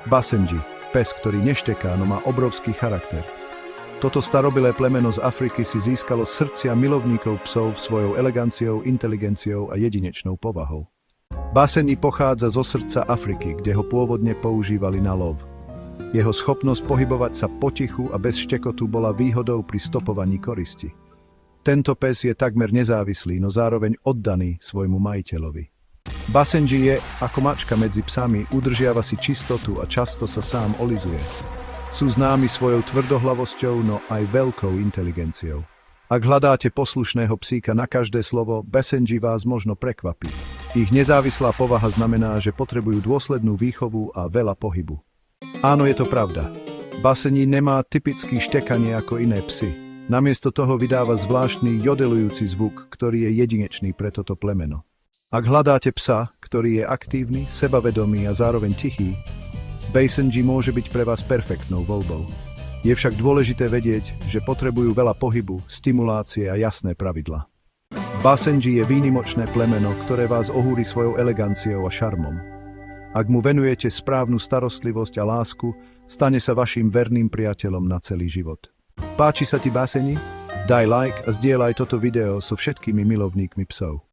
Basenji, pes, ktorý nešteká, no má obrovský charakter. Toto starobilé plemeno z Afriky si získalo srdcia milovníkov psov svojou eleganciou, inteligenciou a jedinečnou povahou. Basenji pochádza zo srdca Afriky, kde ho pôvodne používali na lov. Jeho schopnosť pohybovať sa potichu a bez štekotu bola výhodou pri stopovaní koristi. Tento pes je takmer nezávislý, no zároveň oddaný svojmu majiteľovi. Basenji je ako mačka medzi psami, udržiava si čistotu a často sa sám olizuje. Sú známi svojou tvrdohlavosťou, no aj veľkou inteligenciou. Ak hľadáte poslušného psíka na každé slovo, Basenji vás možno prekvapí. Ich nezávislá povaha znamená, že potrebujú dôslednú výchovu a veľa pohybu. Áno, je to pravda. Basenji nemá typický štekanie ako iné psy. Namiesto toho vydáva zvláštny jodelujúci zvuk, ktorý je jedinečný pre toto plemeno. Ak hľadáte psa, ktorý je aktívny, sebavedomý a zároveň tichý, Basenji môže byť pre vás perfektnou voľbou. Je však dôležité vedieť, že potrebujú veľa pohybu, stimulácie a jasné pravidlá. Basenji je výnimočné plemeno, ktoré vás ohúri svojou eleganciou a šarmom. Ak mu venujete správnu starostlivosť a lásku, stane sa vaším verným priateľom na celý život. Páči sa ti Basenji? Daj like a zdieľaj toto video so všetkými milovníkmi psov.